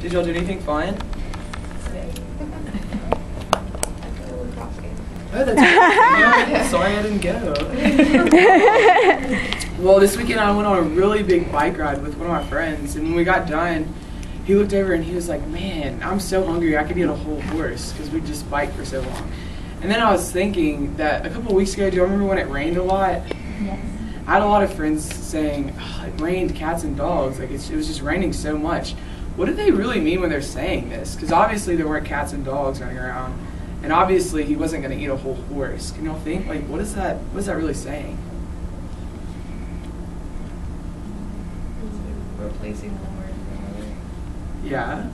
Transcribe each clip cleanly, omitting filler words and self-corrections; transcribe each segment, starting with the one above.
Did y'all do anything fun? Oh, that's good. Sorry I didn't go. Well, this weekend I went on a really big bike ride with one of my friends, and when we got done, he looked over and he was like, "Man, I'm so hungry, I could eat a whole horse," because we just biked for so long. And then I was thinking that a couple of weeks ago, do you remember when it rained a lot? Yes. I had a lot of friends saying, "Oh, it rained cats and dogs, like it was just raining so much." What do they really mean when they're saying this? Because obviously there weren't cats and dogs running around. And obviously he wasn't going to eat a whole horse. Can y'all think, like, what is that really saying? Replacing one word with another. Yeah.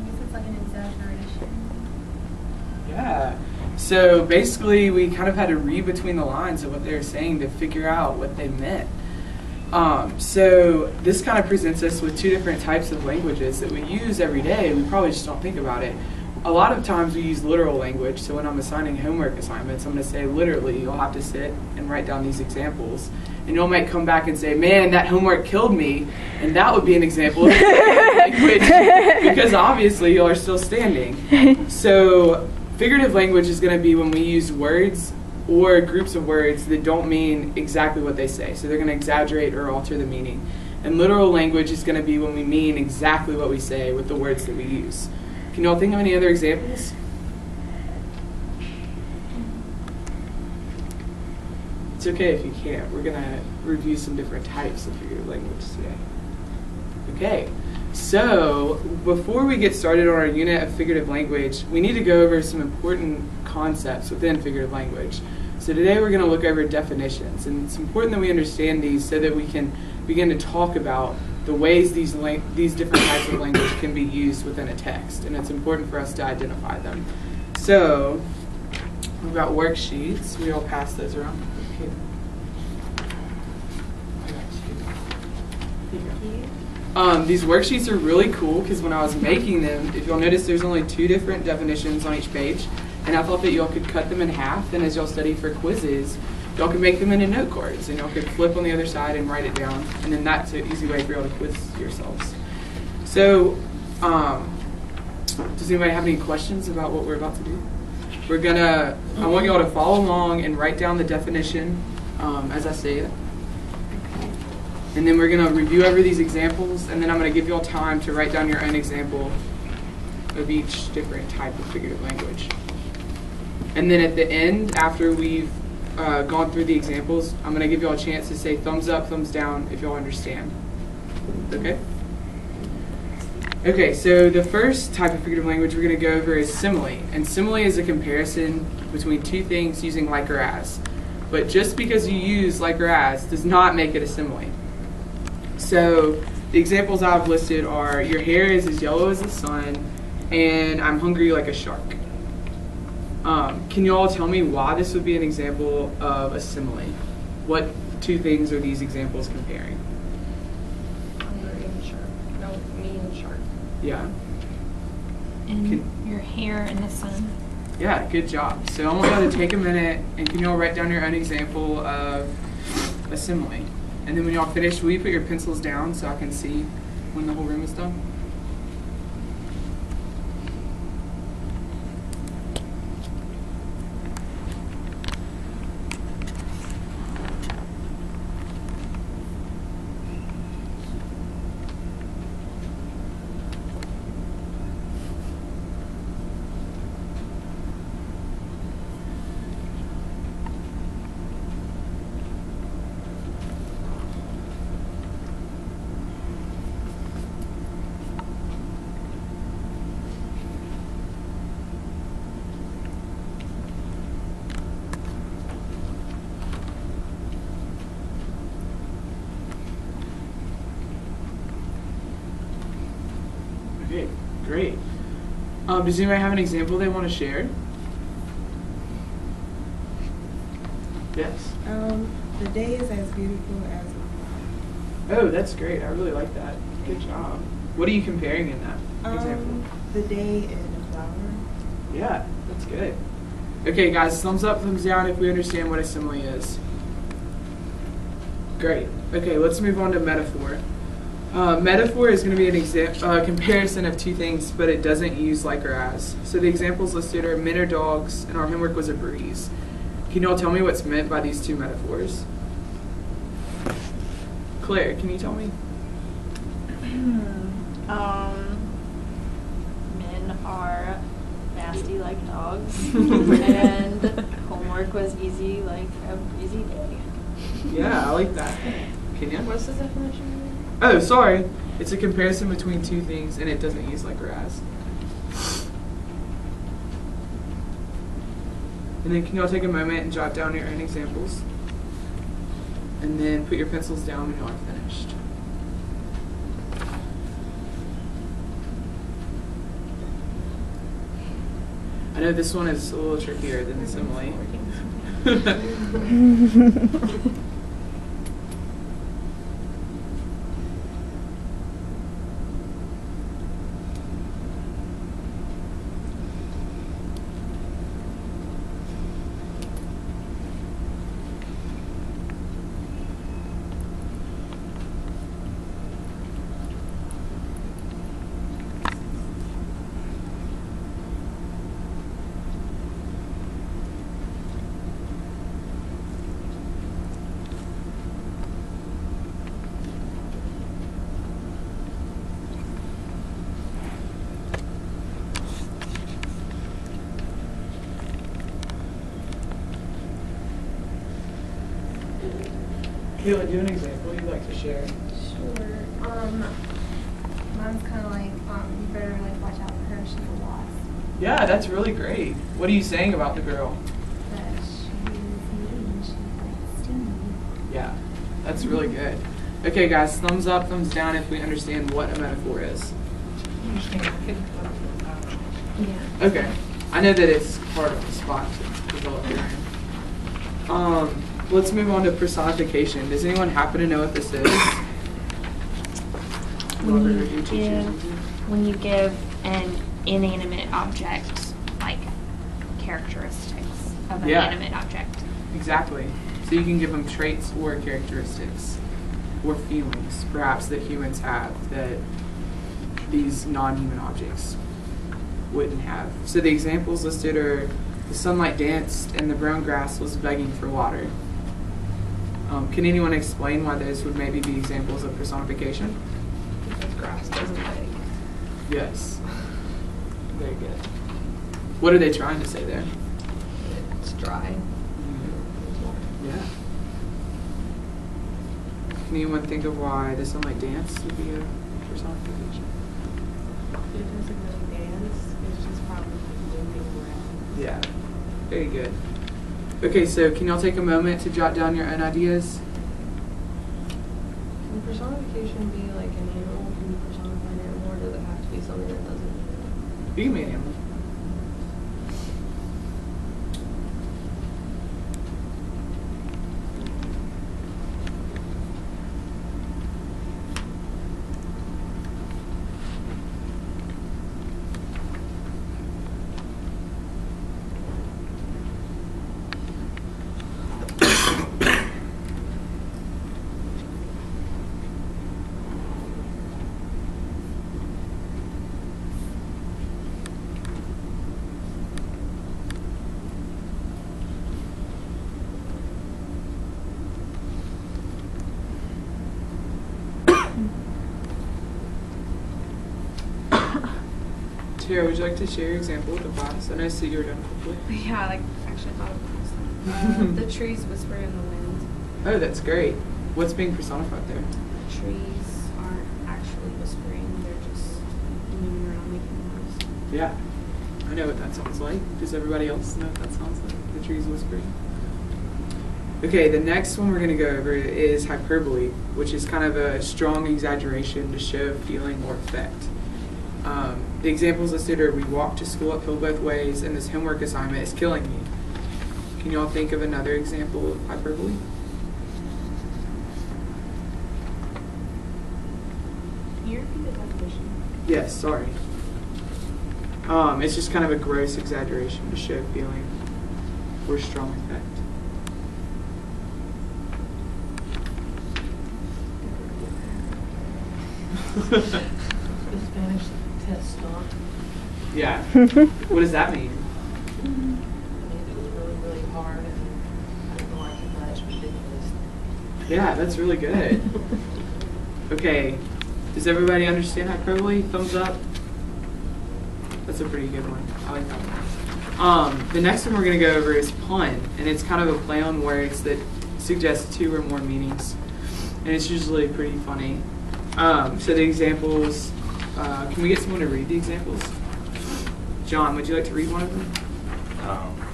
I guess it's like an exaggeration. Yeah. So basically we kind of had to read between the lines of what they were saying to figure out what they meant. So this kind of presents us with two different types of languages that we use every day. We probably just don't think about it. A lot of times we use literal language, so when I'm assigning homework assignments, I'm going to say literally, you'll have to sit and write down these examples. And y'all might come back and say, "Man, that homework killed me," and that would be an example of language, because obviously y'all are still standing. So figurative language is going to be when we use words or groups of words that don't mean exactly what they say. So they're going to exaggerate or alter the meaning. And literal language is going to be when we mean exactly what we say with the words that we use. Can y'all think of any other examples? It's okay if you can't. We're going to review some different types of figurative language today. Okay, so before we get started on our unit of figurative language, we need to go over some important concepts within figurative language. So today we're going to look over definitions, and it's important that we understand these so that we can begin to talk about the ways these different types of language can be used within a text, and it's important for us to identify them. So we've got worksheets. We all pass those around. Okay. These worksheets are really cool because when I was making them, if you'll notice, there's only 2 different definitions on each page, and I thought that y'all could cut them in half, and as y'all study for quizzes, y'all can make them into note cards, and y'all could flip on the other side and write it down, and then that's an easy way for y'all to quiz yourselves. So, does anybody have any questions about what we're about to do? I want y'all to follow along and write down the definition as I say it. And then we're going to review over these examples, and then I'm going to give y'all time to write down your own example of each different type of figurative language. And then at the end, after we've gone through the examples, I'm going to give y'all a chance to say thumbs up, thumbs down if y'all understand. Okay? Okay, so the first type of figurative language we're going to go over is simile. And simile is a comparison between 2 things using like or as. But just because you use like or as does not make it a simile. So the examples I've listed are, your hair is as yellow as the sun, and I'm hungry like a shark. Can you all tell me why this would be an example of a simile? What 2 things are these examples comparing? Hungry and shark. No, me and shark. Yeah. And your hair in the sun. Yeah, good job. So I want y'all to take a minute, and can y'all write down your own example of a simile? And then when y'all finish, will you put your pencils down so I can see when the whole room is done? Okay, great. Does anybody have an example they want to share? Yes. The day is as beautiful as a Oh, that's great. I really like that. Good job. What are you comparing in that example? the day and a flower. Yeah, that's good. Okay, guys, thumbs up, thumbs down if we understand what a simile is. Great. Okay, let's move on to metaphor. Metaphor is going to be an comparison of two things, but it doesn't use like or as. So the examples listed are men or dogs, and our homework was a breeze. Can you all tell me what's meant by these two metaphors? Claire, can you tell me? Men are nasty like dogs, and homework was easy like a breezy day. Yeah, I like that. Kenya? What's the definition? Oh, sorry. It's a comparison between two things, and it doesn't use like or as. And then can y'all take a moment and jot down your own examples? And then put your pencils down when y'all are finished. I know this one is a little trickier than the simile. Kayla, do you have an example you'd like to share? Sure. Mine's kind of like, you better like watch out for her. She's a wasp. Yeah, that's really great. What are you saying about the girl? That she's mean. She's like stingy. Yeah, that's really good. Okay, guys, thumbs up, thumbs down if we understand what a metaphor is. Yeah. Okay, I know that it's part of the spot to develop your own. Let's move on to personification. Does anyone happen to know what this is? When you give an inanimate object like characteristics of an animate object. Exactly. So you can give them traits or characteristics or feelings, perhaps, that humans have that these non-human objects wouldn't have. So the examples listed are the sunlight danced and the brown grass was begging for water. Can anyone explain why those would maybe be examples of personification? Because grass doesn't beg. Yes. Very good. What are they trying to say there? It's dry. Yeah. Can anyone think of why the sunlight dance would be a personification? It doesn't really dance. It's just probably moving around. Yeah. Very good. Okay, so can y'all take a moment to jot down your own ideas? Can personification be like an animal? Can you personify an animal, or does it have to be something that doesn't? You can be an animal. Tara, would you like to share your example with the class? I know that you were done quickly. Yeah, like actually thought of this. The trees whisper in the wind. Oh, that's great. What's being personified there? The trees aren't actually whispering; they're just moving around making noise. Yeah. I know what that sounds like. Does everybody else know what that sounds like? The trees whispering. Okay, the next one we're going to go over is hyperbole, which is kind of a strong exaggeration to show feeling or effect. The examples listed are we walk to school uphill both ways, and this homework assignment is killing me. Can you all think of another example of hyperbole? Can you repeat the definition? Yes, sorry. It's just kind of a gross exaggeration to show feeling or strong effect. The Spanish test stopped. Yeah. What does that mean? I mean, it was really, really hard, and I didn't like it much, but then it was. Yeah, that's really good. Okay, does everybody understand hyperbole? Thumbs up. That's a pretty good one. I like that one. The next one we're going to go over is pun, and it's kind of a play on words that suggests two or more meanings, and it's usually pretty funny. So the examples, can we get someone to read the examples? John, would you like to read one of them?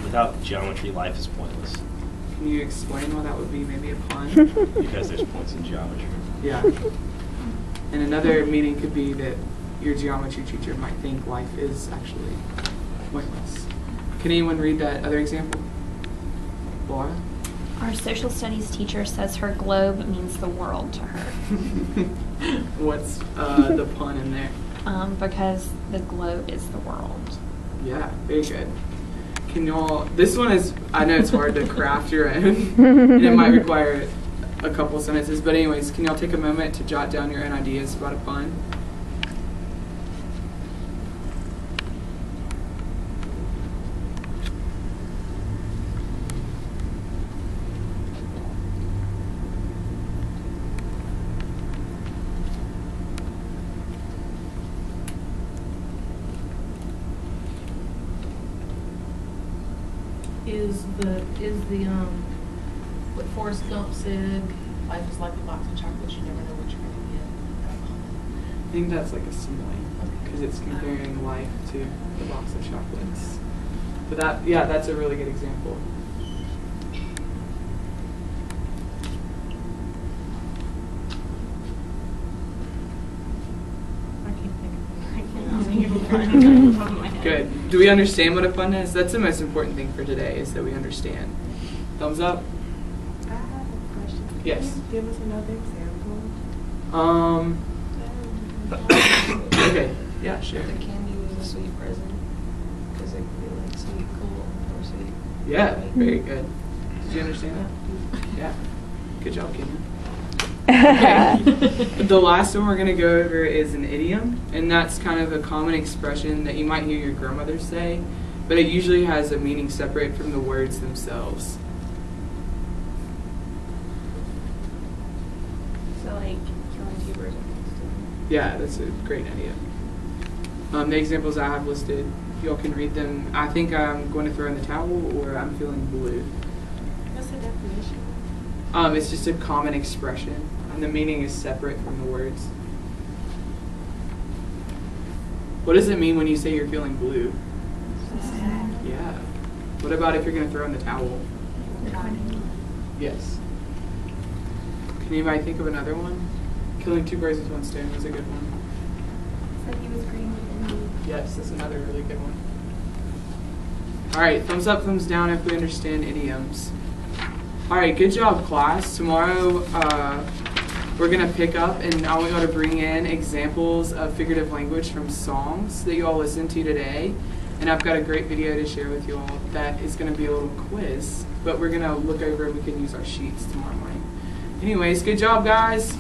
Without geometry, life is pointless. Can you explain why that would be maybe a pun? Because there's points in geometry. Yeah. And another meaning could be that your geometry teacher might think life is actually pointless. Can anyone read that other example? Laura? Our social studies teacher says her globe means the world to her. What's the pun in there? Because the globe is the world. Yeah, very good. Can y'all, this one is, I know it's hard to craft your own, and it might require a couple sentences, but anyways, can y'all take a moment to jot down your own ideas about a pun? What Forrest Gump said, life is like a box of chocolates, you never know what you're gonna get. I think that's like a simile, because it's comparing life to the box of chocolates. But that, yeah, that's a really good example. Good. Do we understand what a pun is? That's the most important thing for today, is that we understand. Thumbs up? I have a question. Yes. Can you give us another example? Okay. Yeah, sure. The candy was a sweet present because it could be like sweet, cool, or sweet. Yeah, very good. Did you understand that? Yeah. Good job, Kenyon. Okay. The last one we're going to go over is an idiom, and that's kind of a common expression that you might hear your grandmother say, but it usually has a meaning separate from the words themselves. So like killing two birds with one stone. Yeah, that's a great idea. The examples I have listed, y'all can read them. I think I'm going to throw in the towel, or I'm feeling blue. What's the definition? It's just a common expression, and the meaning is separate from the words. What does it mean when you say you're feeling blue? Sad. Yeah. What about if you're going to throw in the towel? Yes. Can anybody think of another one? Killing two birds with one stone was a good one. Said he was green with envy. Yes, that's another really good one. All right, thumbs up, thumbs down if we understand idioms. All right, good job, class. Tomorrow we're going to pick up, and I want y'all to bring in examples of figurative language from songs that you all listened to today. And I've got a great video to share with you all that is going to be a little quiz, but we're going to look over and we can use our sheets tomorrow morning. Anyways, good job, guys.